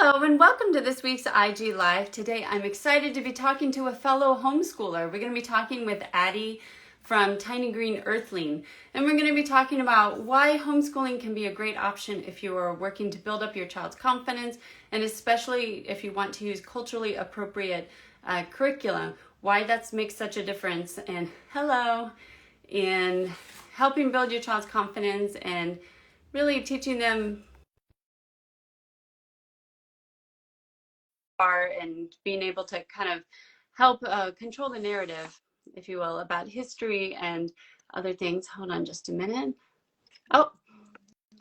Hello and welcome to this week's IG Live. Today I'm excited to be talking to a fellow homeschooler. We're going to be talking with Addie from Tiny Green Earthling, and we're going to be talking about why homeschooling can be a great option if you are working to build up your child's confidence, and especially if you want to use culturally appropriate curriculum, why that makes such a difference. And hello, in helping build your child's confidence and really teaching them and being able to kind of help control the narrative, if you will, about history and other things. Hold on just a minute. Oh,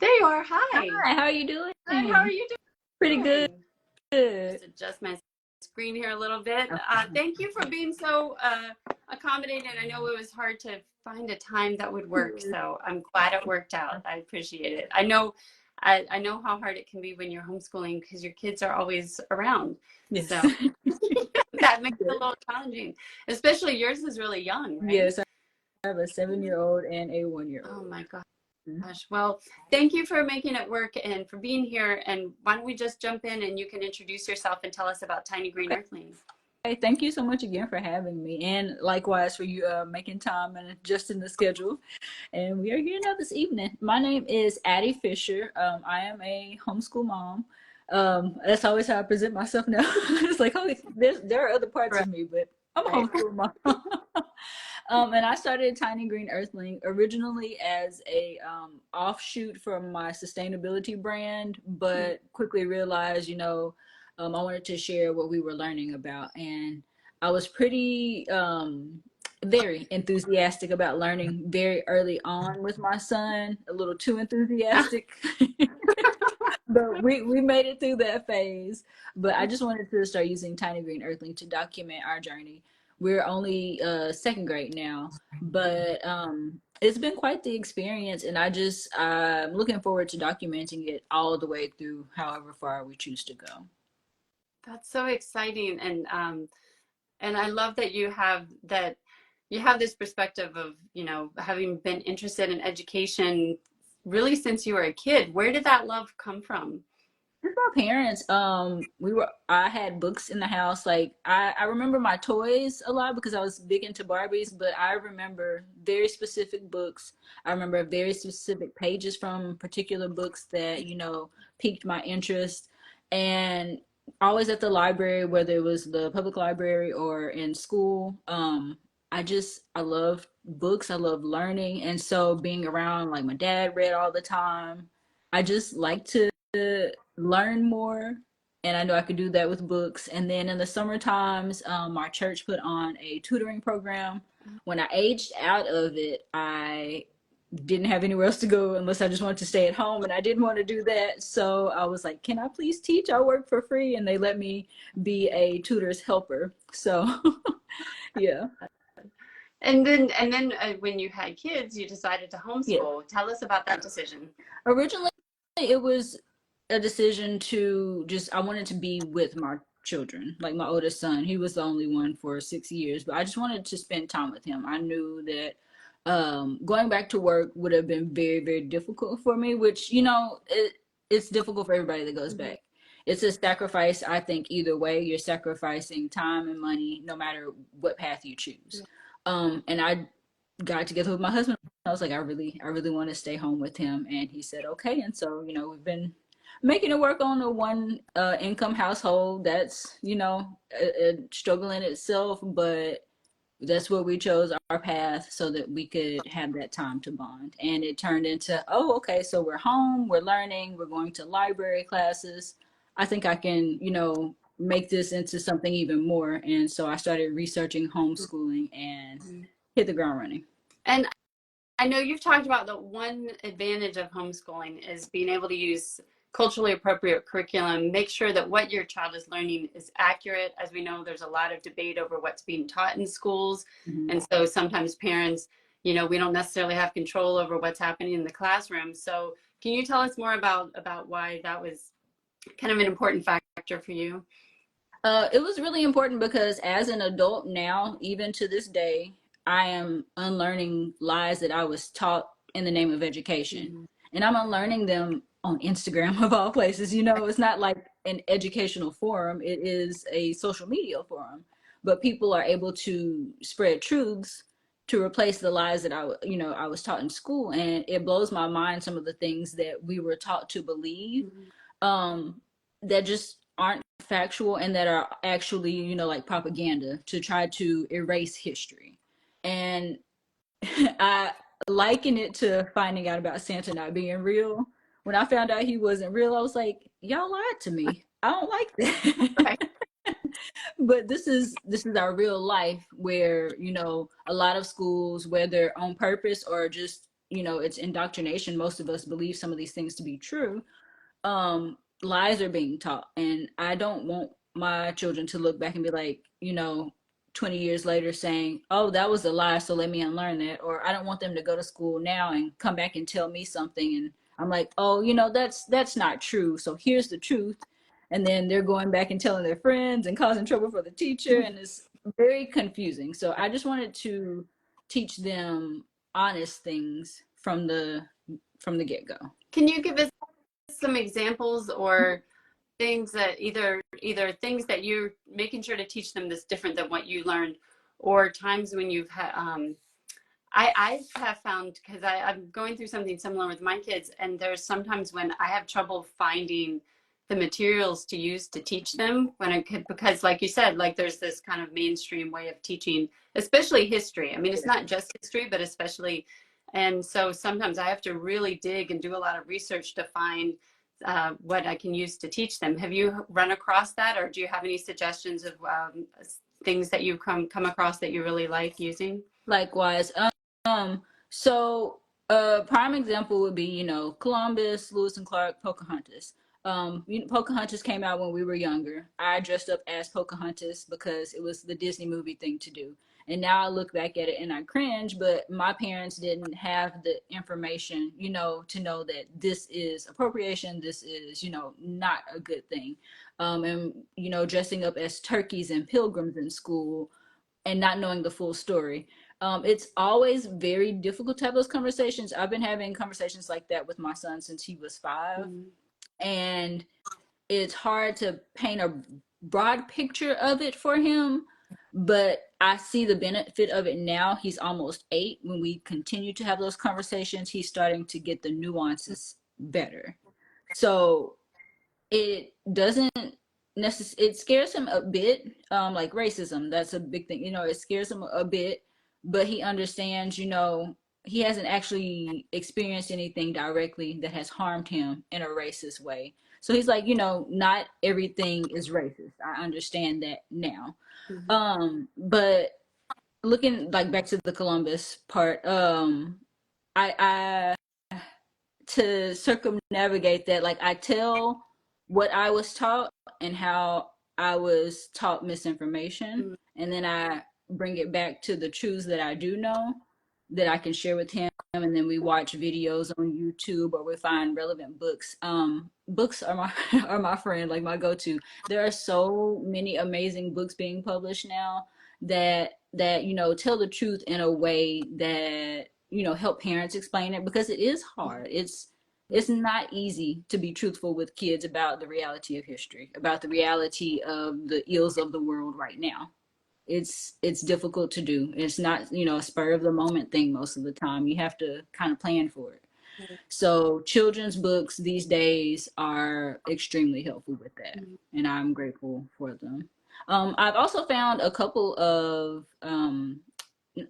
there you are. Hi. Hi, how are you doing? Good. How are you Pretty doing? good. Just adjust my screen here a little bit. Okay. Thank you for being so accommodating. I know it was hard to find a time that would work, so I'm glad it worked out. I appreciate it. I know how hard it can be when you're homeschooling because your kids are always around. Yes. So that makes it a little challenging, especially yours is really young, right? Yes, I have a 7-year-old and a 1-year-old. Oh my gosh. Well, thank you for making it work and for being here. And why don't we just jump in and you can introduce yourself and tell us about Tiny Green Earthlings. Hey, thank you so much again for having me, and likewise for you making time and adjusting the schedule. And we are here now this evening. My name is Addie Fisher. I am a homeschool mom. That's always how I present myself now. It's like, oh, there are other parts of me, but I'm a homeschool mom. And I started Tiny Green Earthling originally as a offshoot from my sustainability brand, but quickly realized, I wanted to share what we were learning about. And I was pretty very enthusiastic about learning very early on with my son, a little too enthusiastic. But we made it through that phase. But I just wanted to start using Tiny Green Earthling to document our journey. We're only second grade now, but it's been quite the experience, and I'm looking forward to documenting it all the way through, however far we choose to go. That's so exciting, and I love that you have this perspective of having been interested in education really since you were a kid. Where did that love come from? With my parents, I had books in the house. Like I remember my toys a lot because I was big into Barbies, but I remember very specific books. I remember very specific pages from particular books that, piqued my interest. And always at the library, whether it was the public library or in school, I love books. I love learning. And so being around, like, my dad read all the time. I just like to learn more, and I know I could do that with books. And then in the summer times, our church put on a tutoring program. When I aged out of it, I didn't have anywhere else to go unless I just wanted to stay at home, and I didn't want to do that. So I was like, can I please teach? I'll work for free. And they let me be a tutor's helper. So yeah. And then when you had kids, you decided to homeschool. Yeah. Tell us about that decision. Originally, it was a decision I wanted to be with my children. Like, my oldest son, he was the only one for 6 years, but I just wanted to spend time with him. I knew that going back to work would have been very, very difficult for me, which, it's difficult for everybody that goes back. It's a sacrifice. I think either way, you're sacrificing time and money, no matter what path you choose. And I got together with my husband. I was like, I really want to stay home with him. And he said, okay. And so, we've been making it work on a one income household. That's, a struggle in itself, but that's what we chose, our path, so that we could have that time to bond. And it turned into, oh, okay, so we're home, we're learning, we're going to library classes. I think I can, make this into something even more. And so I started researching homeschooling and hit the ground running. And I know you've talked about the one advantage of homeschooling is being able to use culturally appropriate curriculum, make sure that what your child is learning is accurate. As we know, there's a lot of debate over what's being taught in schools. And so sometimes parents, we don't necessarily have control over what's happening in the classroom. So can you tell us more about why that was kind of an important factor for you? It was really important because as an adult now, even to this day, I am unlearning lies that I was taught in the name of education. And I'm unlearning them on Instagram, of all places. It's not like an educational forum, it is a social media forum. But people are able to spread truths to replace the lies that I was taught in school, and it blows my mind some of the things that we were taught to believe, Mhm. um, that just aren't factual and that are actually, like propaganda to try to erase history. And I liken it to finding out about Santa not being real. When I found out he wasn't real, I was like, y'all lied to me. I don't like that. Right. But this is our real life where, a lot of schools, whether on purpose or just, it's indoctrination, most of us believe some of these things to be true. Lies are being taught, and I don't want my children to look back and be like, 20 years later saying, oh, that was a lie, so let me unlearn that. Or I don't want them to go to school now and come back and tell me something, and I'm like, oh, that's not true, so here's the truth. And then they're going back and telling their friends and causing trouble for the teacher, and it's very confusing. So I just wanted to teach them honest things from the get-go. Can you give us some examples or things that either things that you're making sure to teach them that's different than what you learned, or times when you've had I have found, because I'm going through something similar with my kids, and there's sometimes when I have trouble finding the materials to use to teach them when I could, because like you said, like there's this kind of mainstream way of teaching, especially history. I mean, it's not just history, but especially, and so sometimes I have to really dig and do a lot of research to find what I can use to teach them. Have you run across that, or do you have any suggestions of things that you've come across that you really like using? Likewise. So a prime example would be, Columbus, Lewis and Clark, Pocahontas. Pocahontas came out when we were younger. I dressed up as Pocahontas because it was the Disney movie thing to do. And now I look back at it and I cringe, but my parents didn't have the information, to know that this is appropriation, this is, not a good thing. And, dressing up as turkeys and pilgrims in school and not knowing the full story. It's always very difficult to have those conversations. I've been having conversations like that with my son since he was 5. Mm-hmm. And it's hard to paint a broad picture of it for him, but I see the benefit of it now. He's almost 8. When we continue to have those conversations, he's starting to get the nuances better. So it doesn't it scares him a bit, like racism, that's a big thing, it scares him a bit, but he understands, he hasn't actually experienced anything directly that has harmed him in a racist way. So he's like, not everything is racist. I understand that now. Mm-hmm. But looking like back to the Columbus part, I to circumnavigate that, like I tell what I was taught and how I was taught misinformation, Mm-hmm. and then I bring it back to the truths that I do know that I can share with him, and then we watch videos on YouTube or we find relevant books. Books are my are my friend, like my go-to. There are so many amazing books being published now that tell the truth in a way that help parents explain it, because it is hard. It's not easy to be truthful with kids about the reality of history, about the reality of the ills of the world right now. It's difficult to do. It's not, a spur of the moment thing most of the time. You have to kind of plan for it. So children's books these days are extremely helpful with that, and I'm grateful for them. I've also found a couple of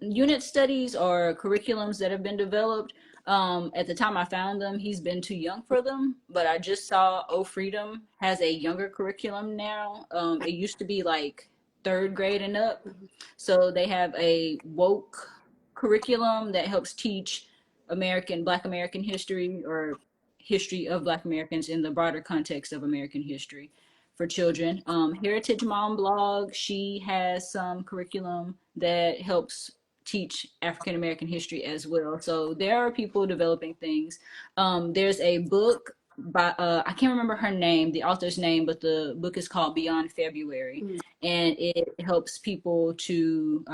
unit studies or curriculums that have been developed. At the time I found them, he's been too young for them, but I just saw Oh Freedom has a younger curriculum now. It used to be like 3rd grade and up. So they have a woke curriculum that helps teach Black American history, or history of Black Americans in the broader context of American history for children. Heritage Mom blog, she has some curriculum that helps teach African American history as well. So there are people developing things. There's a book by I can't remember her name, the author's name, but the book is called Beyond February, Mm-hmm. and it helps people to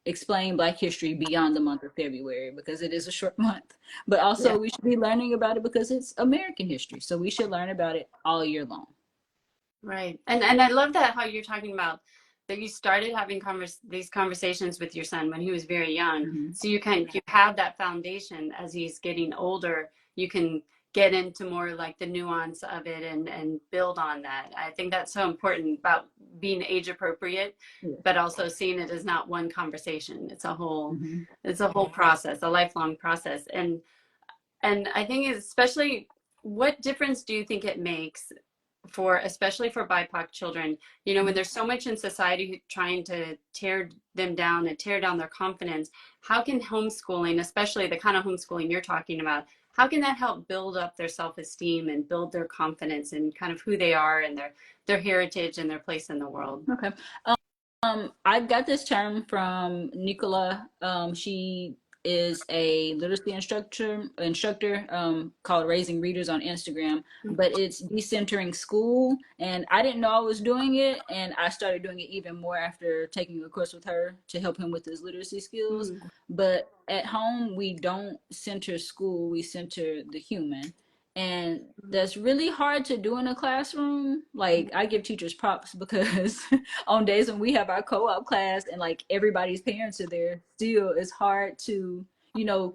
explain Black history beyond the month of February, because it is a short month. But also, Yeah. we should be learning about it because it's American history, so we should learn about it all year long. Right. And I love that how you're talking about that you started having these conversations with your son when he was very young. Hmm. So you have that foundation as he's getting older, you can get into more like the nuance of it and build on that. I think that's so important about being age appropriate, Yeah. but also seeing it as not one conversation. Hmm. It's a whole process, a lifelong process. And I think especially what difference do you think it makes for especially for BIPOC children, you know, when there's so much in society trying to tear them down and tear down their confidence, how can homeschooling, especially the kind of homeschooling you're talking about, how can that help build up their self-esteem and build their confidence in kind of who they are and their heritage and their place in the world? Okay. I got this term from Nicola. She is a literacy instructor called Raising Readers on Instagram, but it's decentering school. And I didn't know I was doing it, and I started doing it even more after taking a course with her to help him with his literacy skills. Mm, But at home, we don't center school, we center the human. And that's really hard to do in a classroom. Like, I give teachers props because on days when we have our co-op class and like everybody's parents are there, still it's hard to,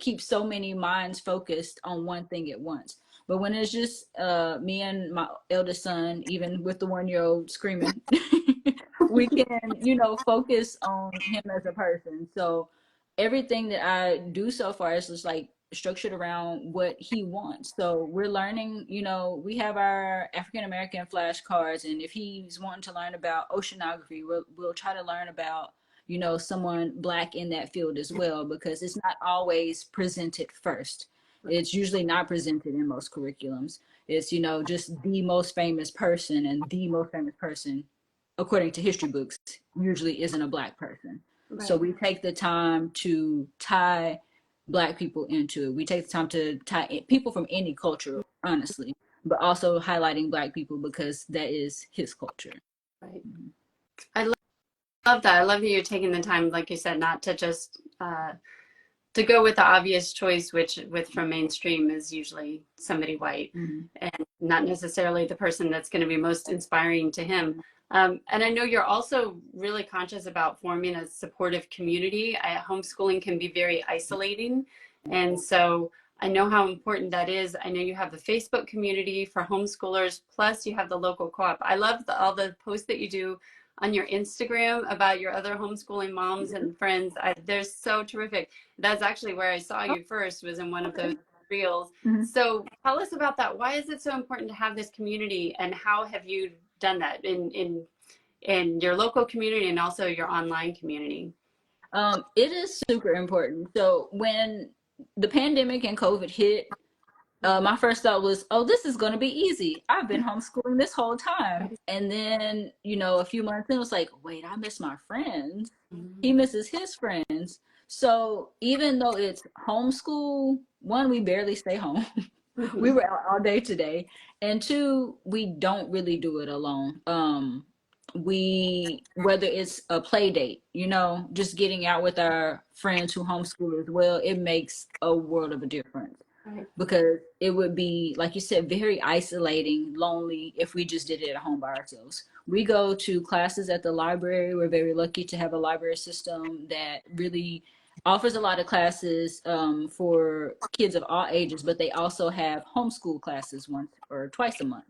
keep so many minds focused on one thing at once. But when it's just me and my eldest son, even with the 1 year old screaming, we can, focus on him as a person. So everything that I do so far is just like structured around what he wants. So we're learning, we have our African American flashcards, and if he's wanting to learn about oceanography, we'll try to learn about, someone black in that field as well, because it's not always presented first. It's usually not presented in most curriculums. It's, just the most famous person, and the most famous person, according to history books, usually isn't a black person. So right. we take the time to tie black people into it. We take the time to tie people from any culture, honestly, but also highlighting black people because that is his culture. Right. I love that. I love that you're taking the time, like you said, not to just to go with the obvious choice, which with from mainstream is usually somebody white Mm-hmm. and not necessarily the person that's going to be most inspiring to him. And I know you're also really conscious about forming a supportive community. Homeschooling can be very isolating. And so I know how important that is. I know you have the Facebook community for homeschoolers, plus you have the local co-op. I love all the posts that you do on your Instagram about your other homeschooling moms and friends. They're so terrific. That's actually where I saw Oh, you first, was in one of okay. those reels. Mm-hmm. So tell us about that. Why is it so important to have this community, and how have you done that in your local community and also your online community? It is super important. So when the pandemic and COVID hit, my first thought was, oh, this is going to be easy. I've been homeschooling this whole time. And then, a few months in, it was like, wait, I miss my friends. He misses his friends. So even though it's homeschool, one, we barely stay home. We were out all day today. And two, we don't really do it alone. Whether it's a play date, just getting out with our friends who homeschool as well, it makes a world of a difference, Right. because it would be, like you said, very isolating, lonely if we just did it at home by ourselves. We go to classes at the library. We're very lucky to have a library system that really offers a lot of classes for kids of all ages, but they also have homeschool classes once or twice a month.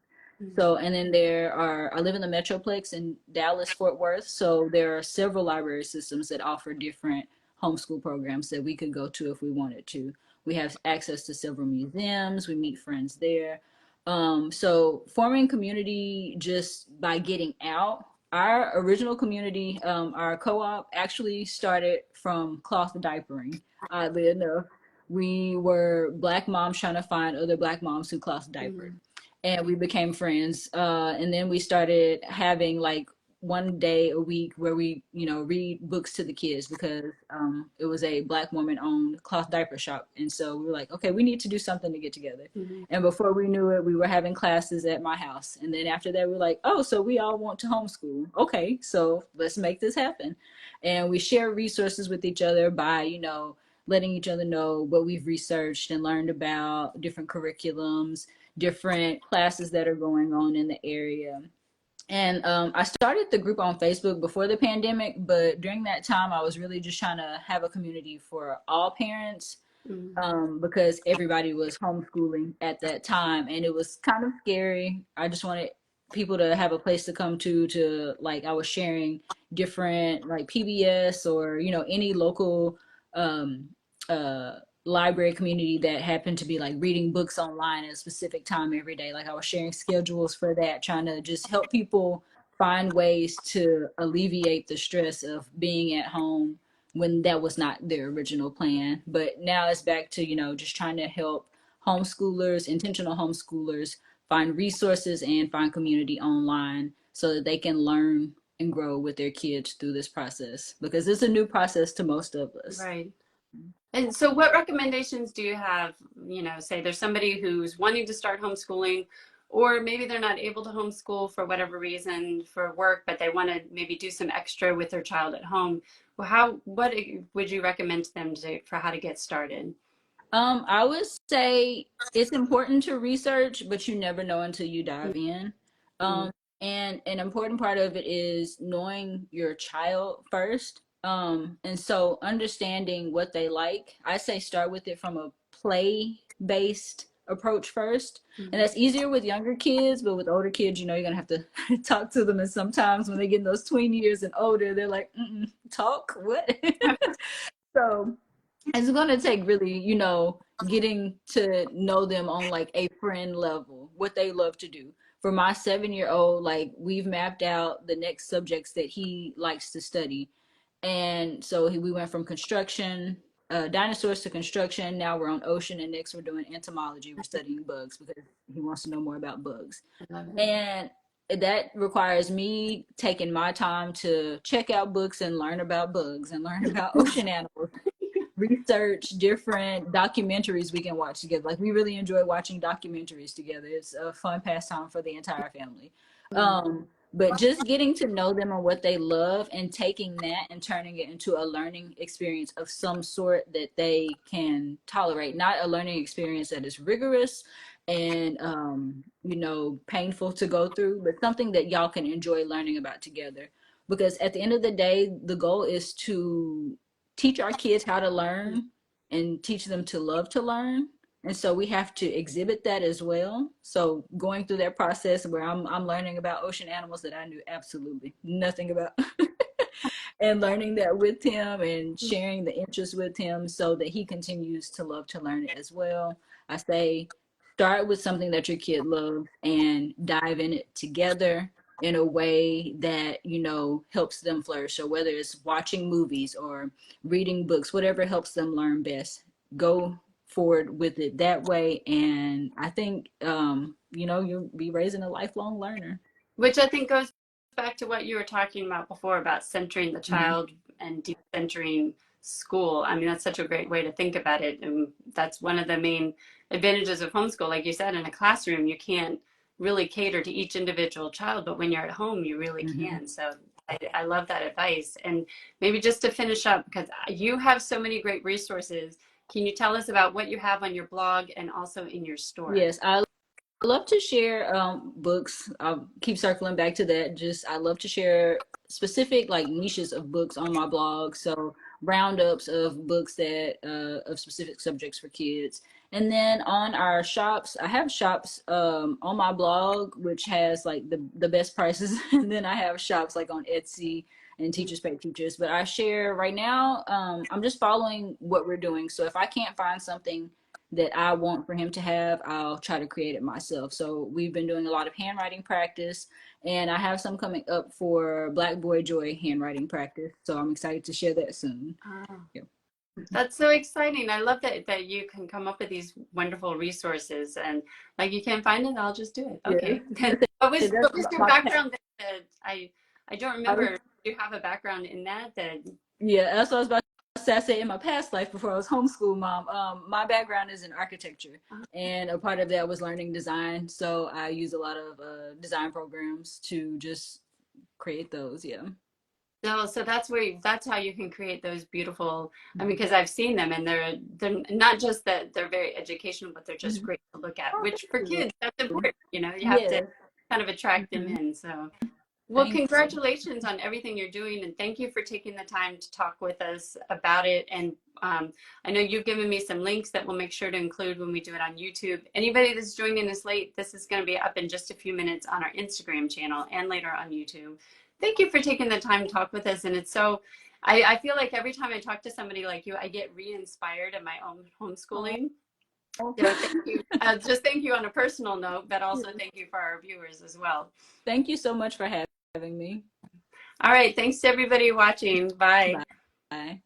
So, and then I live in the Metroplex in Dallas, Fort Worth. So there are several library systems that offer different homeschool programs that we could go to if we wanted to. We have access to several museums. We meet friends there. So forming community just by getting out. Our original community, our co-op actually started from cloth diapering. Oddly enough, we were black moms trying to find other black moms who cloth diapered, and we became friends. And then we started having like 1 day a week where we, read books to the kids, because it was a black woman owned cloth diaper shop. And so we were like, okay, we need to do something to get together. And before we knew it, we were having classes at my house. And then after that, we were like, oh, so we all want to homeschool. Okay, so let's make this happen. And we share resources with each other by, letting each other know what we've researched and learned about different curriculums, different classes that are going on in the area. And I started the group on Facebook before the pandemic, but during that time, I was really just trying to have a community for all parents, Mm, because everybody was homeschooling at that time, and it was kind of scary. I just wanted people to have a place to come to like I was sharing different like PBS or any local um, uh, library community that happened to be like reading books online at a specific time every day. Like I was sharing schedules for that, trying to just help people find ways to alleviate the stress of being at home when that was not their original plan. But now it's back to, just trying to help homeschoolers, intentional homeschoolers, find resources and find community online so that they can learn and grow with their kids through this process, because it's a new process to most of us. right. And so what recommendations do you have, say there's somebody who's wanting to start homeschooling, or maybe they're not able to homeschool for whatever reason for work, but they want to maybe do some extra with their child at home. Well, what would you recommend to them for how to get started? I would say it's important to research, but you never know until you dive in. Mm-hmm. Um, and an important part of it is knowing your child first. And so understanding what they like. I say start with it from a play-based approach first. And that's easier with younger kids, but with older kids, you're gonna have to talk to them. And sometimes when they get in those tween years and older, they're like, talk, what? So it's going to take really, getting to know them on like a friend level, what they love to do. For my 7-year old, like we've mapped out the next subjects that he likes to study. And so we went from construction, dinosaurs to construction. Now we're on ocean, and next we're doing entomology. We're studying bugs because he wants to know more about bugs. I love it. And that requires me taking my time to check out books and learn about bugs and learn about ocean animals, research different documentaries we can watch together. Like we really enjoy watching documentaries together. It's a fun pastime for the entire family. Mm. But just getting to know them and what they love and taking that and turning it into a learning experience of some sort that they can tolerate, not a learning experience that is rigorous and painful to go through, but something that y'all can enjoy learning about together. Because at the end of the day, the goal is to teach our kids how to learn and teach them to love to learn. And so we have to exhibit that as well. So going through that process where I'm learning about ocean animals that I knew absolutely nothing about, and learning that with him and sharing the interest with him so that he continues to love to learn it as well. I say start with something that your kid loves and dive in it together in a way that helps them flourish. So whether it's watching movies or reading books, whatever helps them learn best, go forward with it that way. And I think you'll be raising a lifelong learner. Which I think goes back to what you were talking about before about centering the Mm-hmm. child and decentering school. I mean, that's such a great way to think about it. And that's one of the main advantages of homeschool. Like you said, in a classroom, you can't really cater to each individual child, but when you're at home, you really Mm-hmm. can. So I love that advice. And maybe just to finish up, because you have so many great resources, can you tell us about what you have on your blog and also in your store? Yes, I love to share books. I'll keep circling back to that. Just I love to share specific like niches of books on my blog. So roundups of books that of specific subjects for kids. And then on our shops, I have shops on my blog which has like the best prices. And then I have shops like on Etsy and Teachers Pay Teachers. But I share right now. I'm just following what we're doing. So if I can't find something that I want for him to have, I'll try to create it myself. So we've been doing a lot of handwriting practice, and I have some coming up for Black Boy Joy handwriting practice. So I'm excited to share that soon. Oh. Yeah. That's so exciting. I love that you can come up with these wonderful resources and like you can't find it, I'll just do it. Yeah. Okay. What was That's what was your my background that I don't I was, remember. Do you have a background in that? yeah, that's what I was about to say. I said in my past life before I was homeschool mom, my background is in architecture, and a part of that was learning design. So I use a lot of design programs to just create those. Yeah. No, so that's how you can create those beautiful. I mean, because I've seen them and they're not just that they're very educational, but they're just Mhm. great to look at. Oh, Which for thank kids, that's you. important. You have to Yes. kind of attract them Mhm. in. So Well, Thank you. congratulations on everything you're doing, and thank you for taking the time to talk with us about it. And I know you've given me some links that we'll make sure to include when we do it on YouTube. Anybody that's joining us late, this is going to be up in just a few minutes on our Instagram channel and later on YouTube. Thank you for taking the time to talk with us. And it's so, I feel like every time I talk to somebody like you, I get re-inspired in my own homeschooling. Oh. So thank you. Just thank you on a personal note, but also thank you for our viewers as well. Thank you so much for having me. All right. Thanks to everybody watching. Bye. Bye.